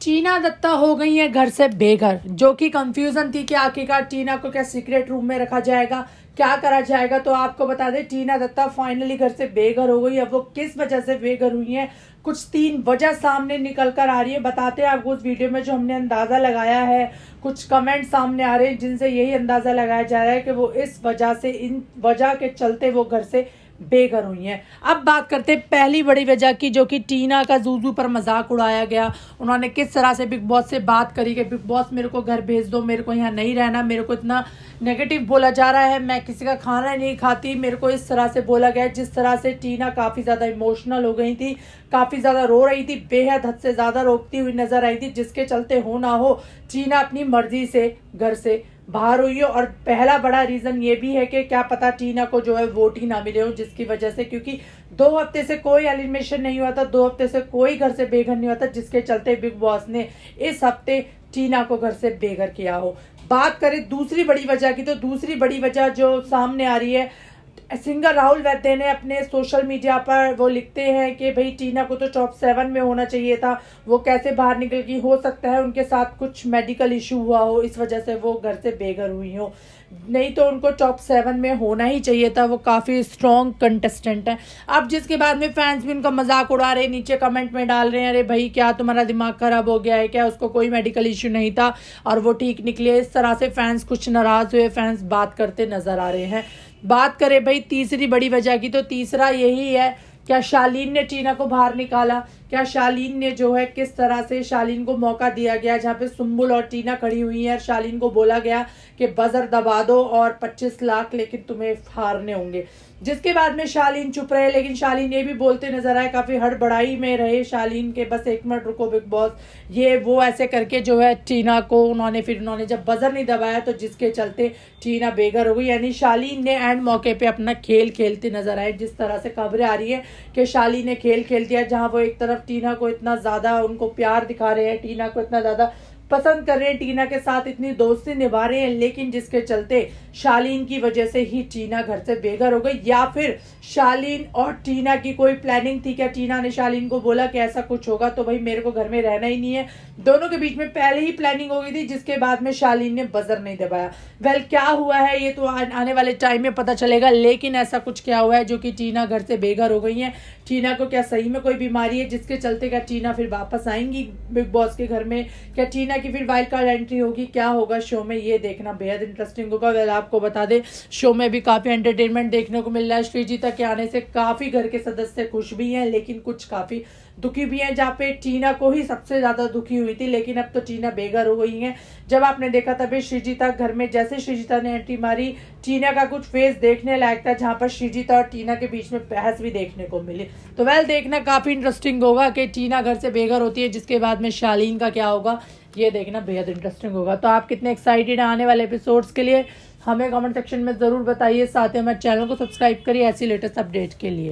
टीना दत्ता हो गई है घर से बेघर, जो कि कंफ्यूजन थी कि आखिरकार टीना को क्या सीक्रेट रूम में रखा जाएगा, क्या करा जाएगा। तो आपको बता दें, टीना दत्ता फाइनली घर से बेघर हो गई। अब वो किस वजह से बेघर हुई है, कुछ 3 वजह सामने निकल कर आ रही है। बताते हैं आपको उस वीडियो में, जो हमने अंदाजा लगाया है। कुछ कमेंट सामने आ रहे हैं जिनसे यही अंदाजा लगाया जा रहा है कि वो इस वजह से, इन वजह के चलते वो घर से बेघर हुई हैं। अब बात करते हैं पहली बड़ी वजह की, जो कि टीना का जूजू पर मजाक उड़ाया गया। उन्होंने किस तरह से बिग बॉस से बात करी कि बिग बॉस मेरे को घर भेज दो, मेरे को यहाँ नहीं रहना, मेरे को इतना नेगेटिव बोला जा रहा है, मैं किसी का खाना नहीं खाती, मेरे को इस तरह से बोला गया। जिस तरह से टीना काफ़ी ज़्यादा इमोशनल हो गई थी, काफ़ी ज़्यादा रो रही थी, बेहद हद से ज़्यादा रोकती हुई नजर आई थी, जिसके चलते हो ना हो टीना अपनी मर्जी से घर से बाहर हुई है। और पहला बड़ा रीजन ये भी है कि क्या पता टीना को जो है वोट ही ना मिले हो, जिसकी वजह से, क्योंकि 2 हफ्ते से कोई एलिमिनेशन नहीं हुआ था, 2 हफ्ते से कोई घर से बेघर नहीं हुआ था, जिसके चलते बिग बॉस ने इस हफ्ते टीना को घर से बेघर किया हो। बात करें दूसरी बड़ी वजह की, तो दूसरी बड़ी वजह जो सामने आ रही है, सिंगर राहुल वैद्य ने अपने सोशल मीडिया पर वो लिखते हैं कि भाई टीना को तो टॉप 7 में होना चाहिए था, वो कैसे बाहर निकल गई, हो सकता है उनके साथ कुछ मेडिकल इशू हुआ हो, इस वजह से वो घर से बेघर हुई हो, नहीं तो उनको टॉप 7 में होना ही चाहिए था। वो काफ़ी स्ट्रॉन्ग कंटेस्टेंट है। अब जिसके बाद में फैंस भी उनका मजाक उड़ा रहे हैं, नीचे कमेंट में डाल रहे हैं, अरे भाई क्या तुम्हारा दिमाग खराब हो गया है क्या, उसको कोई मेडिकल इशू नहीं था और वो ठीक निकले। इस तरह से फैंस कुछ नाराज हुए, फैंस बात करते नजर आ रहे हैं। बात करें भाई तीसरी बड़ी वजह की, तो तीसरा यही है, क्या शालीन ने टीना को बाहर निकाला, क्या शालीन ने जो है, किस तरह से शालीन को मौका दिया गया, जहाँ पे सुम्बुल और टीना खड़ी हुई है, शालीन को बोला गया कि बजर दबा दो और 25 लाख लेकिन तुम्हें हारने होंगे। जिसके बाद में शालीन चुप रहे, लेकिन शालीन ये भी बोलते नजर आए, काफी हड़बड़ाई में रहे शालीन के, बस 1 मिनट रुको बिग बॉस, ये वो ऐसे करके जो है टीना को उन्होंने जब बजर नहीं दबाया, तो जिसके चलते टीना बेघर हो गई। यानी शालीन ने एंड मौके पे अपना खेल खेलते नजर आए। जिस तरह से खबरें आ रही है कि शालीन ने खेल खेल दिया, जहां वो एक तरफ टीना को इतना ज्यादा उनको प्यार दिखा रहे हैं, टीना को इतना ज्यादा पसंद कर रहे हैं, टीना के साथ इतनी दोस्ती निभा रहे हैं, लेकिन जिसके चलते शालीन की वजह से ही टीना घर से बेघर हो गई। या फिर शालीन और टीना की कोई प्लानिंग थी, क्या टीना ने शालीन को बोला कि ऐसा कुछ होगा तो भाई मेरे को घर में रहना ही नहीं है, दोनों के बीच में पहले ही प्लानिंग हो गई थी, जिसके बाद में शालीन ने बजर नहीं दबाया। वेल क्या हुआ है ये तो आने वाले टाइम में पता चलेगा, लेकिन ऐसा कुछ क्या हुआ है जो कि टीना घर से बेघर हो गई है। टीना को क्या सही में कोई बीमारी है जिसके चलते क्या टीना फिर वापस आएंगी बिग बॉस के घर में, क्या टीना की फिर वाइल्ड कार्ड एंट्री होगी, क्या होगा शो में, ये देखना बेहद इंटरेस्टिंग होगा। वेल आपको बता दें, शो में भी काफी एंटरटेनमेंट देखने को मिल रहा है। श्रीजीता के आने से काफी घर के सदस्य खुश भी हैं, लेकिन कुछ काफी दुखी भी हैं, जहाँ पे टीना को ही सबसे ज्यादा दुखी हुई थी, लेकिन अब तो टीना बेघर हो गई है। जब आपने देखा तभी श्रीजीता घर में, जैसे श्रीजीता ने एंट्री मारी, टीना का कुछ फेस देखने लायक था, जहां पर श्रीजीता और टीना के बीच में बहस भी देखने को मिली। तो वेल देखना काफी इंटरेस्टिंग होगा कि टीना घर से बेघर होती है, जिसके बाद में शालीन का क्या होगा, ये देखना बेहद इंटरेस्टिंग होगा। तो आप कितने एक्साइटेड हैं आने वाले एपिसोड्स के लिए, हमें कमेंट सेक्शन में जरूर बताइए। साथ ही हमारे चैनल को सब्सक्राइब करिए ऐसी लेटेस्ट अपडेट के लिए।